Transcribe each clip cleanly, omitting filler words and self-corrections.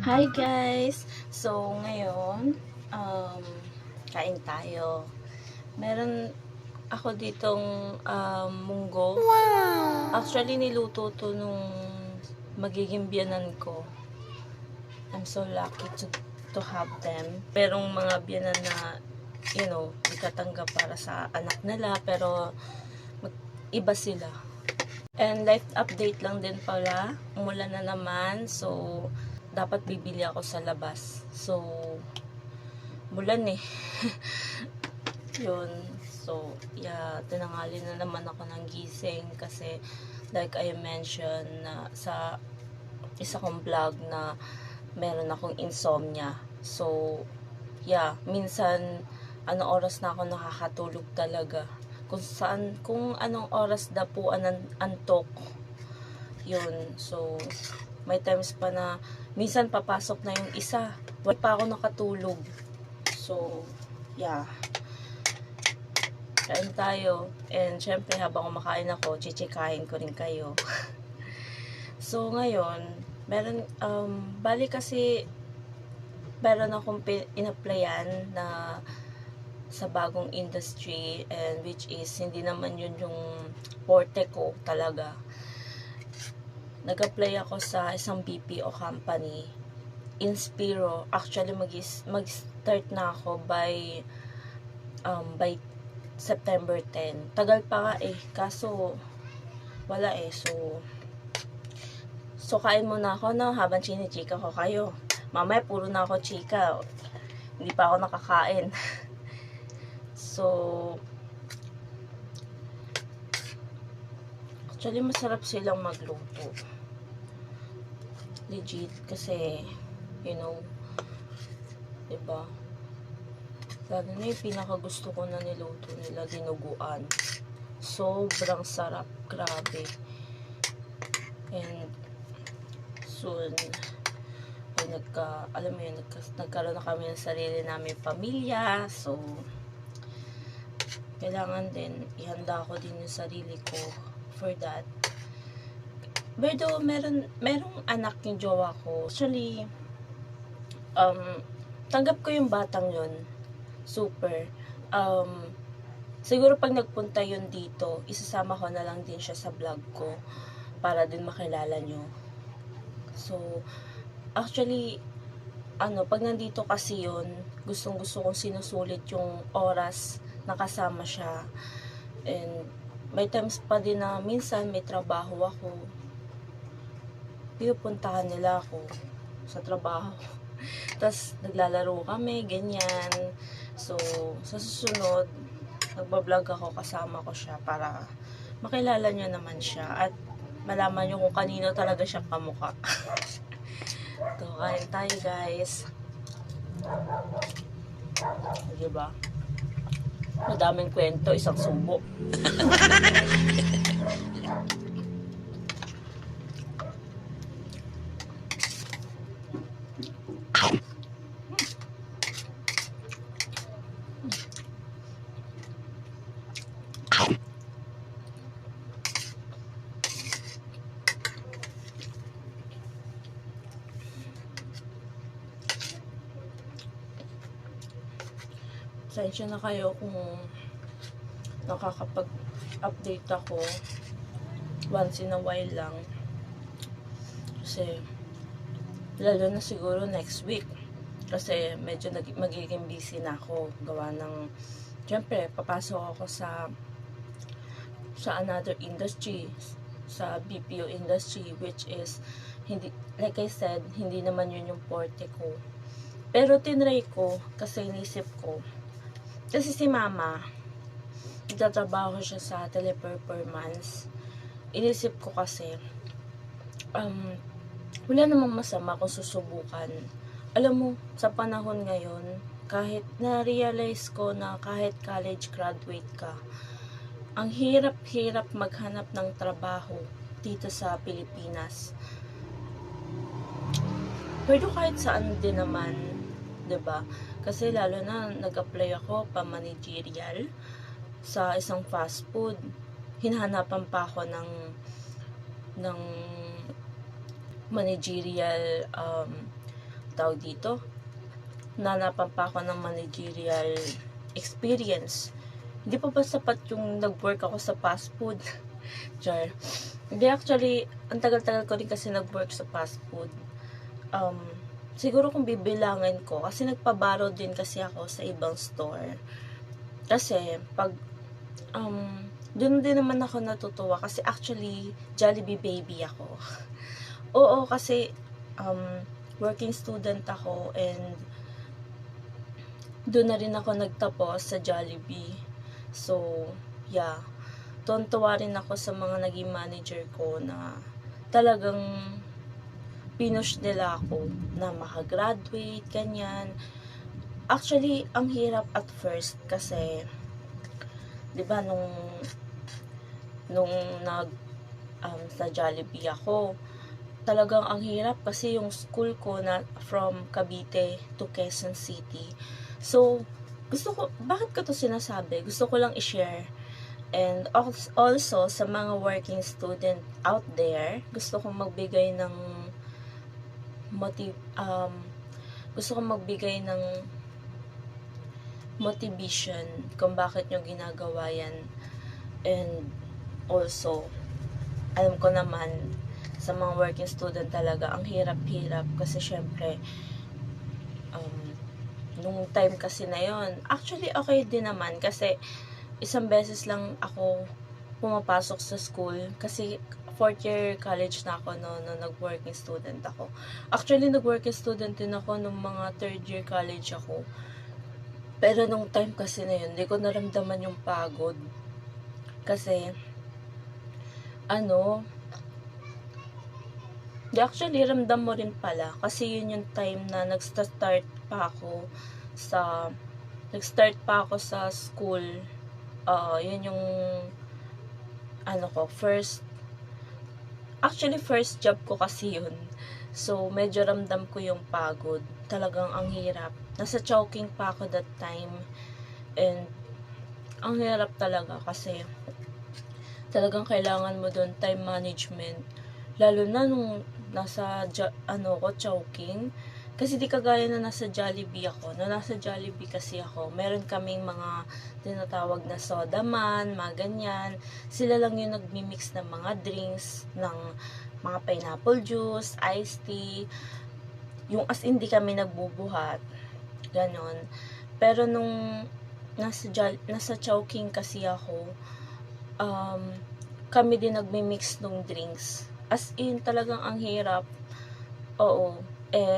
Hi guys! So ngayon, kain tayo. Meron ako ditong munggo. Wow! Actually niluto to nung magiging biyanan ko. I'm so lucky to have them. Merong mga biyanan na, di katanggap para sa anak nila, pero iba sila. And life update lang din pala. Umulan na naman, so dapat bibili ako sa labas. So, mulan eh. Yun. So, yeah, tinangali na naman ako ng gising kasi like I mentioned na sa isa kong vlog na meron akong insomnia. So, yeah, minsan anong oras na ako nakakatulog talaga. Kung anong oras dapuan ng antok. Yun. So, may times pa na minsan papasok na yung isa. Wala pa ako nakatulog. So, yeah. Kain tayo. And syempre habang kumakain ako, chichikahin ko rin kayo. So, ngayon, bali kasi meron akong in-applyan na sa bagong industry, and which is hindi naman yun yung forte ko talaga. Nag-apply ako sa isang BPO company, Inspiro. Actually mag-start na ako by September 10. Tagal pa nga eh, kaso wala eh. So kain muna ako na habang chinichika ko kayo. Mamaya puro na ako chika, hindi pa ako nakakain. So actually masarap silang magluto, legit, kasi diba, lalo na yung pinakagusto ko na niluto nila, dinuguan. Sobrang sarap, grabe. And soon ay nagkaroon na kami ng sarili namin pamilya. So kailangan din ihanda ko din yung sarili ko for that. Pero merong anak yung jowa ko. Actually, tanggap ko yung batang yun. Super. Siguro pag nagpunta yun dito, isasama ko na lang din siya sa vlog ko para din makilala nyo. So, actually, pag nandito kasi yun, gustong-gusto kong sinusulit yung oras na kasama siya. And may times pa din na minsan may trabaho ako, pinupuntahan nila ako sa trabaho. Tapos naglalaro kami, ganyan. So, sa susunod, nagbablog ako, kasama ko siya para makilala nyo naman siya at malaman nyo kung kanino talaga siya kamukha. So, kain tayo guys. Diba? Madaming kwento, isang subo. Pasensya na kayo kung nakakapag-update ako once in a while lang. Kasi, lalo na siguro next week. Kasi medyo magiging busy na ako. Gawa ng, syempre, papasok ako sa another industry, sa BPO industry, which is, hindi, like I said, hindi naman yun yung forte ko. Pero tinry ko, kasi inisip ko, kasi si mama, nagtatrabaho siya sa teleperformance. Inisip ko kasi, wala namang masama kung susubukan. Alam mo, sa panahon ngayon, kahit na-realize ko na kahit college graduate ka, ang hirap-hirap maghanap ng trabaho dito sa Pilipinas. Pero kahit saan din naman, 'di ba? Kasi lalo na nag-apply ako pa managerial sa isang fast food. Hinahanapan pa ako ng managerial tawag dito. Hinahanapan pa ako ng managerial experience. Hindi pa ba sapat yung nag-work ako sa fast food? Char. Hindi, actually, ang tagal-tagal ko rin kasi nag-work sa fast food. Siguro kung bibilangin ko, kasi nagpabaro din kasi ako sa ibang store. Kasi, pag, doon din naman ako natutuwa kasi actually, Jollibee baby ako. Oo, kasi, working student ako and doon na rin ako nagtapos sa Jollibee. So, yeah. Tuwan-tuwa rin ako sa mga naging manager ko na talagang pinush nila ako na makagraduate, ganyan. Actually, ang hirap at first kasi, di ba, nung sa Jollibee ako, talagang ang hirap kasi yung school ko na from Cavite to Quezon City. So, bakit ko to sinasabi? Gusto ko lang i-share. And also, sa mga working student out there, gusto kong magbigay ng motivation kung bakit nyo ginagawa yan. And also, alam ko naman, sa mga working student talaga, ang hirap-hirap kasi syempre, nung time kasi na yon, actually okay din naman kasi isang beses lang ako pumapasok sa school kasi 4th year college na ako no nag-working student ako. Actually, nag-working student din ako nung mga 3rd year college ako. Pero nung time kasi na yun, hindi ko naramdaman yung pagod. Kasi, actually, ramdam mo rin pala. Kasi yun yung time na nag-start pa ako sa school. Yun yung first job ko kasi yun. So, medyo ramdam ko yung pagod. Talagang ang hirap. Nasa Chowking pa ako that time. And, ang hirap talaga kasi talagang kailangan mo doon time management. Lalo na nung nasa Chowking. Kasi di kagaya na nasa Jollibee ako. Nasa Jollibee kasi ako, meron kaming mga tinatawag na soda man, mga ganyan. Sila lang yung nagmi-mix ng mga drinks, ng mga pineapple juice, iced tea. Yung as in di kami nagbubuhat. Ganon. Pero nung nasa Chowking kasi ako, kami din nagmi-mix ng drinks. As in, talagang ang hirap. Oo.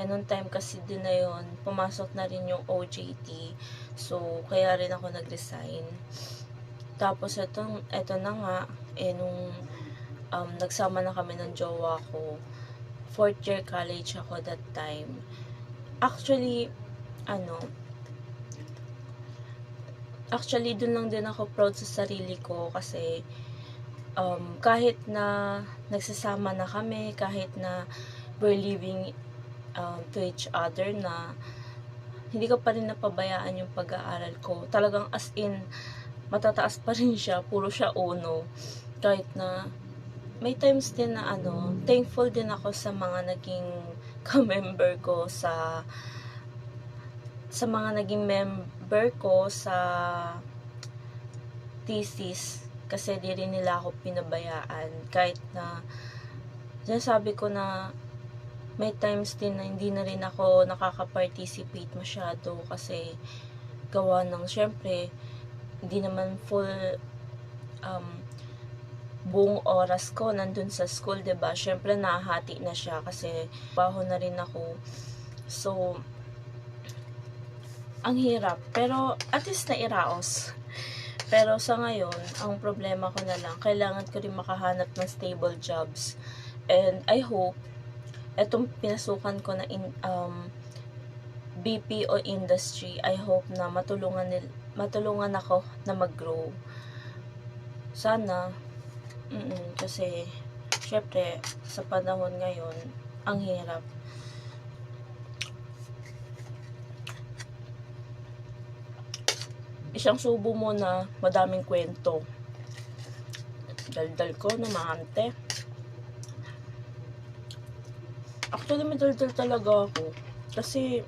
Nung time kasi din na yun, pumasok na rin yung OJT. So, kaya rin ako nag-resign. Tapos, eto na nga, nung nagsama na kami ng jowa ko, 4th year college ako that time. Actually, dun lang din ako proud sa sarili ko kasi kahit na nagsasama na kami, kahit na we're living to each other na hindi ko pa rin napabayaan yung pag-aaral ko. Talagang as in, matataas pa rin siya, puro siya uno. Kahit na may times din na thankful din ako sa mga naging ka-member ko sa mga naging member ko sa thesis kasi di rin nila ako pinabayaan kahit na sinasabi ko na may times din na hindi na rin ako nakaka-participate masyado kasi gawa ng syempre hindi naman full buong oras ko nandun sa school, 'di ba? Syempre nahahati na siya kasi baho na rin ako. So ang hirap, pero at least nairaos. Pero sa ngayon, ang problema ko na lang, kailangan ko rin makahanap ng stable jobs. And I hope etong pinasukan ko na BPO industry, I hope na matulungan ako na mag-grow. Sana, kasi syempre sa panahon ngayon, ang hirap. isang subo mo na madaming kwento. Daldal ko na maante. Actually, may daldal talaga ako. Kasi,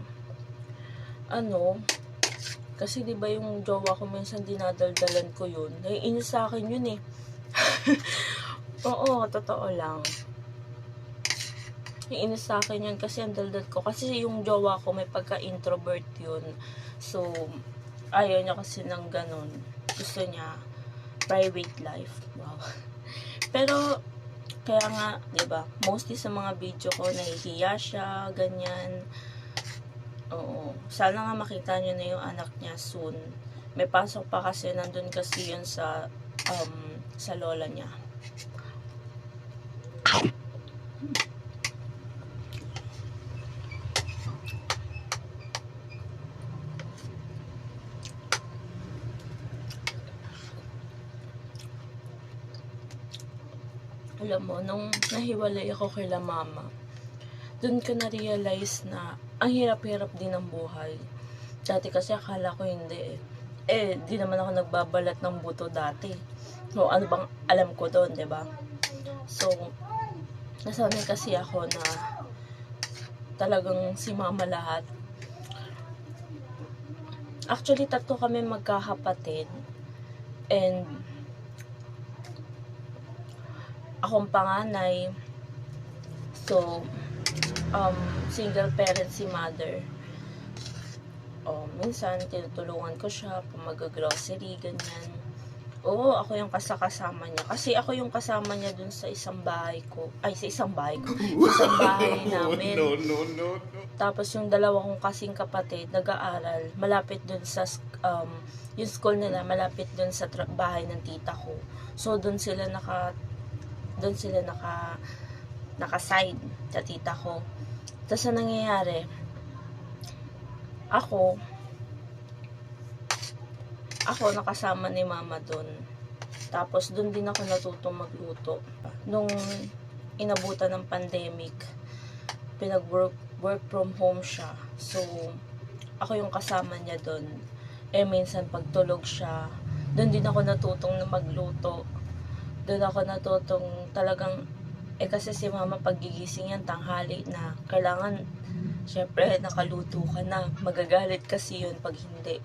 kasi di ba yung jowa ko minsan dinadaldalan ko yun. Naiinis sa akin yun eh. Oo, totoo lang. Naiinis sa akin yun kasi ang daldal ko. Kasi yung jowa ko may pagka-introvert yun. So, ayaw niya kasi ng ganun. Gusto niya private life. Wow. Pero, kaya nga, diba, mostly sa mga video ko, nahihiya siya, ganyan. Oo. Sana nga makita niyo na yung anak niya soon. May pasok pa kasi, nandun kasi yun sa lola niya. Alam mo, nung nahiwalay ako kila mama, dun ko na-realize na ang hirap-hirap din ng buhay. Dati kasi akala ko hindi eh. Di naman ako nagbabalat ng buto dati. So, ano bang alam ko doon, diba? So, nasanay kasi ako na talagang si mama lahat. Actually, 3 kami magkakapatid. And, akong panganay. So, single parent si mother. Minsan, tinutulungan ko siya kung mag-grocery, ganyan. Oo, ako yung kasama niya. Kasi ako yung kasama niya dun sa isang bahay ko. Ay, sa isang bahay ko. Sa isang bahay namin. No. Tapos yung 2 kong kasing kapatid, nag-aaral. Malapit dun sa, yung school nila, malapit dun sa bahay ng tita ko. So, dun sila naka-side sa tita ko. Tapos, ang nangyayari, ako nakasama ni mama dun. Tapos, dun din ako natutong magluto. Nung inabutan ng pandemic, pinag-work from home siya. So, ako yung kasama niya dun. Minsan pagtulog siya, dun din ako natutong na magluto. Dun ako natutong talagang, kasi si mama pagigising yan, tanghali na. Kailangan, syempre, nakaluto ka na. Magagalit kasi yun pag hindi.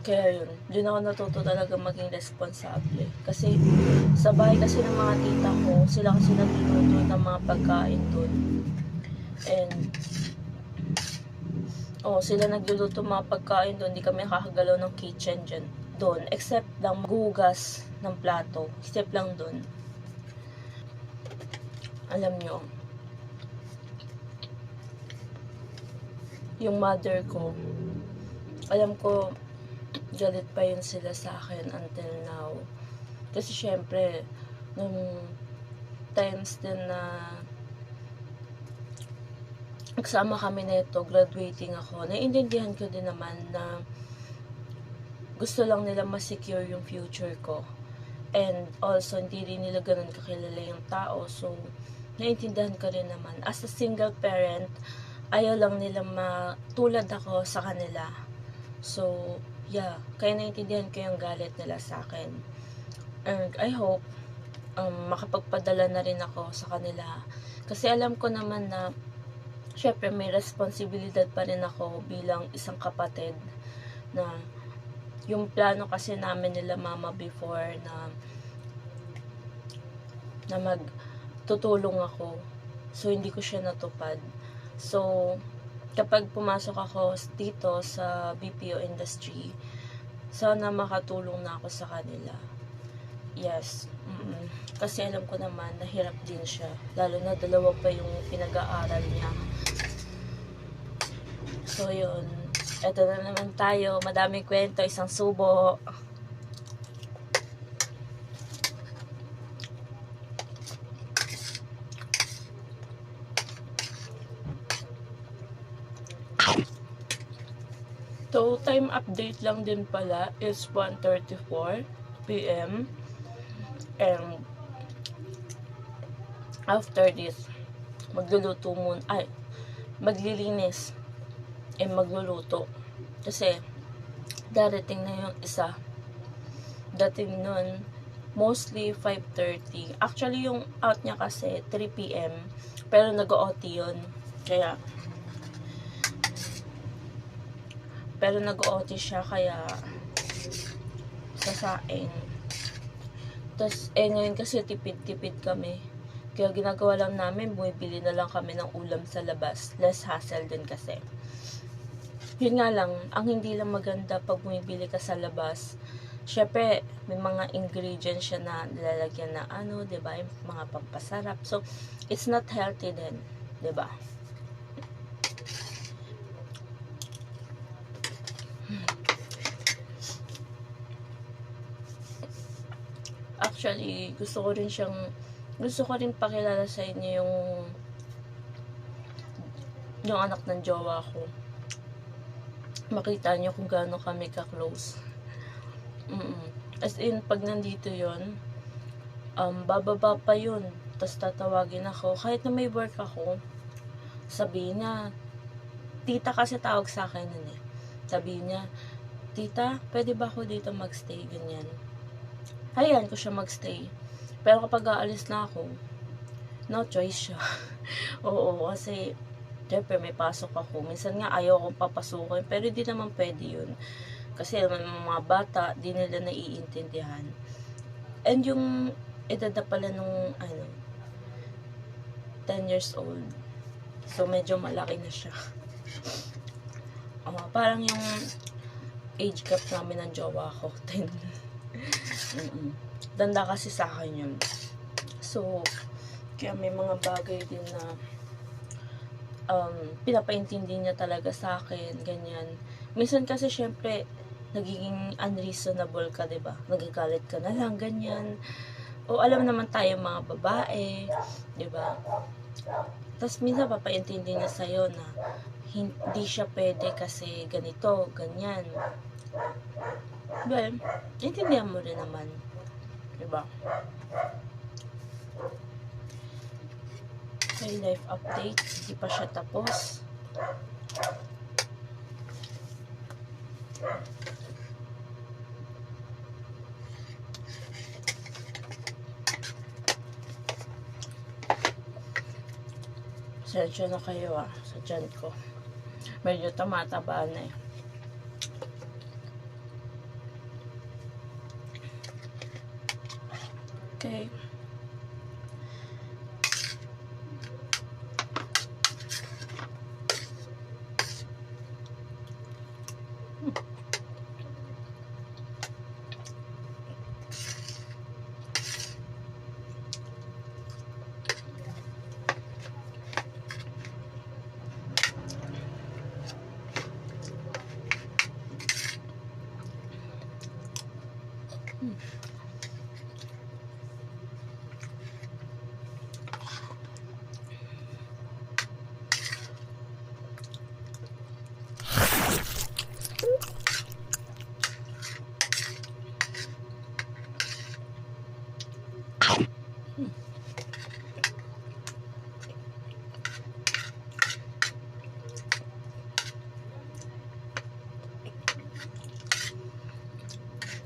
Kaya yun, dun ako natuto talaga maging responsable. Kasi, sa bahay kasi ng mga tita ko, sila kasi nagluluto ng mga pagkain dun. And, sila nagluluto mga pagkain dun. Hindi kami nakakagalaw ng kitchen dyan. Doon, except lang gugas ng plato. Except lang dun. Alam nyo, yung mother ko, alam ko, galit pa yun sila sa akin until now. Kasi syempre, nung times din na nagsama kami nito, graduating ako, naiintindihan ko din naman na gusto lang nila ma-secure yung future ko. And also, hindi rin nila ganun kakilala yung tao. So, naiintindihan ko rin naman. As a single parent, ayaw lang nila matulad ako sa kanila. So, yeah, kaya naiintindihan ko yung galit nila sa akin. And I hope makapagpadala na rin ako sa kanila. Kasi alam ko naman na syempre may responsibilidad pa rin ako bilang isang kapatid na yung plano kasi namin nila mama before na magtutulong ako. So, hindi ko siya natupad. So, kapag pumasok ako dito sa BPO industry, sana makatulong na ako sa kanila. Yes. Kasi alam ko naman, nahirap din siya. Lalo na 2 pa yung pinag-aaral niya. So, yun. Eto na naman tayo. Madaming kwento, isang subo. So, time update lang din pala is 1:34 p.m. And after this, magluluto muna, maglilinis and magluluto. Kasi, darating na yung isa. Dating nun, mostly 5:30. Actually, yung out niya kasi 3 p.m. Pero nag-OT yun. Kaya, pero nag-OT siya, kaya sasaing. Tapos, ngayon kasi tipid-tipid kami. Kaya ginagawa lang namin, bumibili na lang kami ng ulam sa labas. Less hassle din kasi. Yun nga lang, ang hindi lang maganda pag bumibili ka sa labas, syempre, may mga ingredients siya na nilalagyan na diba, yung mga pampasarap. So, it's not healthy din, diba? Actually, gusto ko rin pakilala sa inyo yung anak ng jowa ko. Makita niyo kung gaano kami ka-close. As in, pag nandito yon, bababa pa yun. Tapos tatawagin ako. Kahit na may work ako, sabihin niya, tita kasi tawag sa akin nun eh. Sabihin niya, tita, pwede ba ako dito magstay? Ganyan. Hayaan ko siya magstay. Pero kapag aalis na ako, no choice siya. Oo, kasi syempre may pasok ako. Minsan nga ayaw akong papasukin, pero di naman pwede yun. Kasi mga bata, di nila naiintindihan. And yung edad na pala nung 10 years old. So medyo malaki na siya. Parang yung age gap namin ng jowa ko, 10. Danda kasi sa akin yun. So, kaya may mga bagay din na pinapaintindi niya talaga sa akin, ganyan. Minsan kasi syempre, nagiging unreasonable ka, diba? Nagagalit ka na lang, ganyan. O alam naman tayo mga babae, diba? Tapos minsan papaintindi niya sa'yo na hindi siya pwede kasi ganito, ganyan. Well, intindihan mo rin naman. Diba? Okay, life update. Hindi pa siya tapos. Sensya na kayo sa tiyan ko. Medyo tumataba na eh. Okay.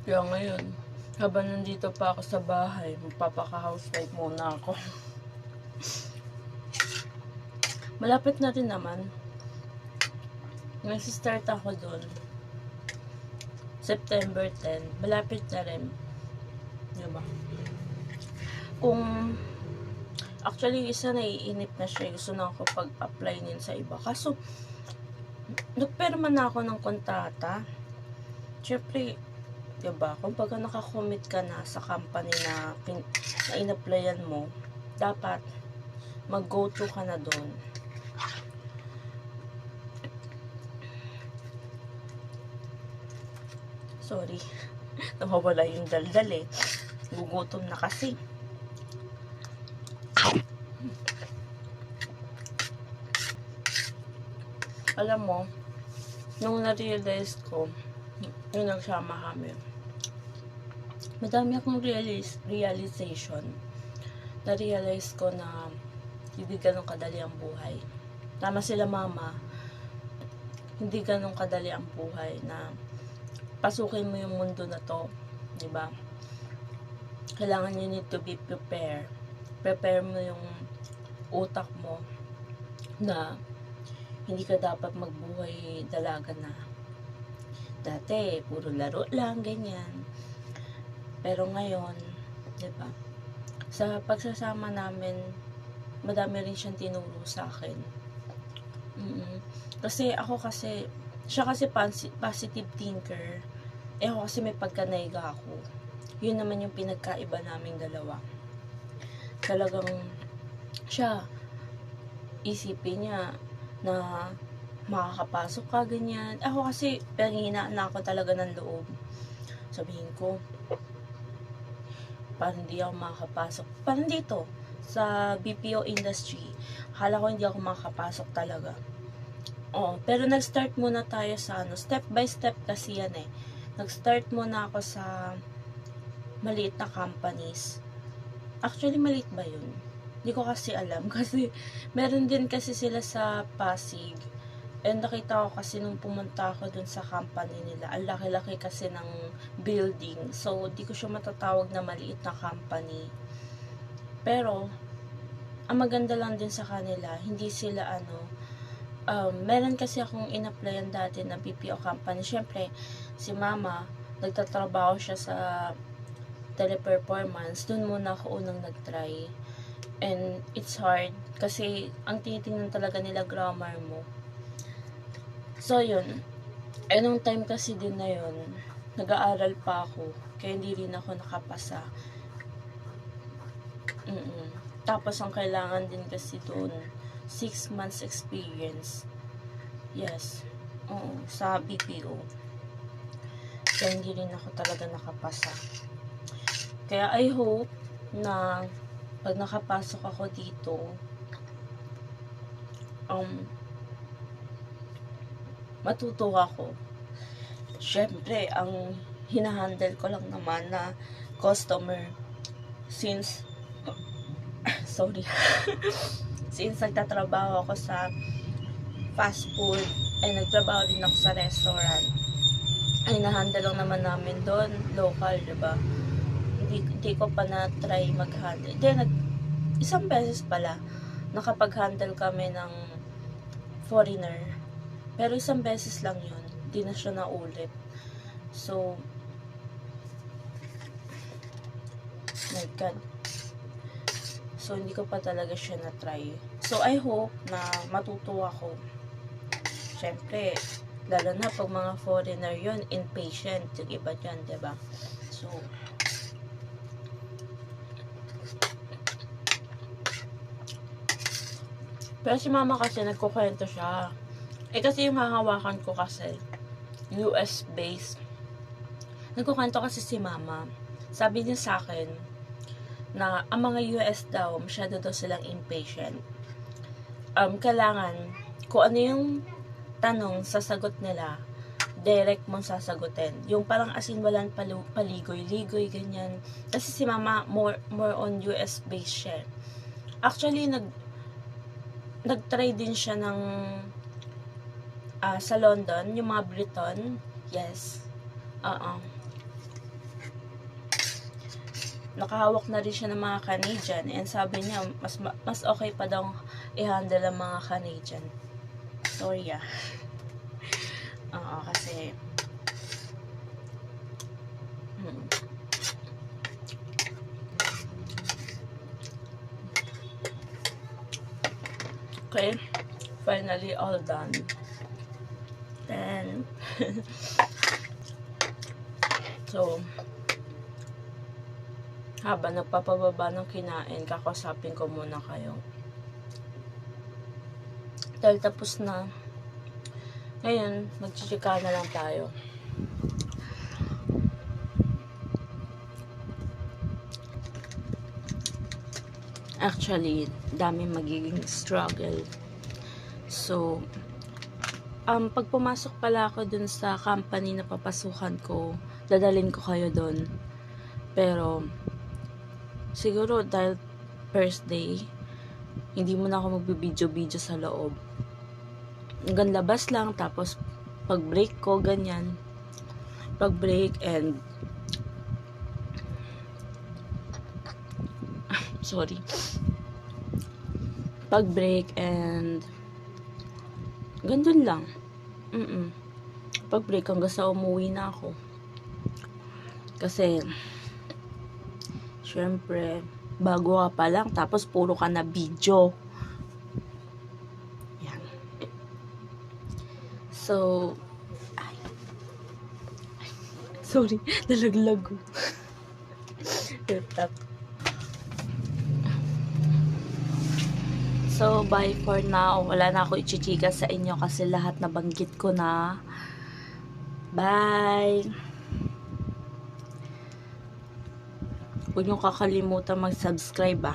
Kaya ngayon, habang nandito pa ako sa bahay, magpapaka-housewife muna ako. Malapit na rin naman. Nag-start ako doon. September 10. Malapit na rin. Diba? Kung actually, isa naiinip na siya. Gusto na ako pag-apply niyan sa iba. Kaso, nagperma na ako ng kontrata. Siyempre, diba? Kung pagka nakakommit ka na sa company na in-applyan mo, dapat mag-go to ka na doon. Sorry. Nawawala yung daldal eh. Gugutom na kasi. Alam mo, nung na-realize ko, yung nagsama kami, madami akong realization. Na-realize ko na hindi ganun kadali ang buhay. Tama sila mama, hindi ganun kadali ang buhay na pasukin mo yung mundo na to, di ba? Kailangan you need to be prepared. Prepare mo yung utak mo na hindi ka dapat magbuhay dalaga na. Dati, puro laro lang, ganyan. Pero ngayon, di ba? Sa pagsasama namin, madami rin siyang tinuro sa akin. Kasi siya kasi positive thinker. Ako kasi may pagkanaiga ako. Yun naman yung pinagkaiba naming dalawa. Talagang siya, isipin niya na makakapasok ka, ganyan. Ako kasi, panghinaan na ako talaga ng loob. Sabihin ko, parang hindi ako makakapasok. Parang dito, sa BPO industry, akala ko hindi ako makakapasok talaga. Pero nag-start muna tayo sa step by step kasi yan eh. Nag-start muna ako sa maliit na companies. Actually, maliit ba yun? Hindi ko kasi alam. Kasi, meron din kasi sila sa Pasig. And nakita ko kasi nung pumunta ako dun sa company nila, ang laki-laki kasi ng building. So, di ko siya matatawag na maliit na company. Pero, ang maganda lang din sa kanila, hindi sila meron kasi akong in-applyan dati na BPO company. Siyempre, si mama, nagtatrabaho siya sa teleperformance. Doon muna ako unang nag-try. And it's hard kasi ang tinitingnan talaga nila grammar mo. So, yun. Nung time kasi din na yun, nag-aaral pa ako. Kaya hindi rin ako nakapasa. Tapos, ang kailangan din kasi doon, 6 months experience. Yes. Sa BPO. Kaya hindi rin ako talaga nakapasa. Kaya I hope na pag nakapasok ako dito, matuto ako. Syempre, ang hinahandle ko lang naman na customer since since nagtatrabaho ako sa fast food ay nagtrabaho din ako sa restaurant, ay nahandle lang naman namin doon local, diba? Hindi ko pa na-try mag-handle. Then, isang beses pala nakapag-handle kami ng foreigner, pero isang beses lang yun, hindi na siya naulit. So, my God. So, hindi ko pa talaga siya na-try. So, I hope na matuto ako. Siyempre, lalo na pag mga foreigner yun, inpatient, yung iba dyan, diba? So, pero si mama kasi nagkukwento siya. Kasi yung hahawakan ko kasi, US based. Nagkukwento kasi si mama. Sabi niya sa akin, na ang mga US daw, masyado daw silang impatient. Kailangan, kung ano yung tanong, sasagot nila, direct mong sasagutin. Yung parang asin walang paligoy-ligoy, ganyan. Kasi si mama, more on US based siya. Actually, nag-try din siya ng sa London, yung mga Briton. Yes. Nakahawak na rin siya ng mga Canadian, and sabi niya mas okay pa daw i-handle ang mga Canadian. Sorry kasi okay, finally all done. Then so habang nagpapababa ng kinain, kakausapin ko muna kayo. Dahil tapos na. Ngayon, magchichika na lang tayo. Actually, dami magiging struggle. So, pag pumasok pala ako dun sa company na papasukan ko, dadalhin ko kayo dun. Pero, siguro dahil first day, hindi mo na ako magbibideo-video sa loob. Hanggang labas lang, tapos pag break ko, ganyan. pag-break and sorry, pag-break and ganun lang. Pag-break hanggang sa umuwi na ako. Kasi syempre bago ka pa lang tapos puro ka na video. Yan. So sorry, nalaglag ko. So, bye for now. Wala na ako ichichika sa inyo kasi lahat nabanggit ko na. Bye! Huwag niyong kakalimutan mag-subscribe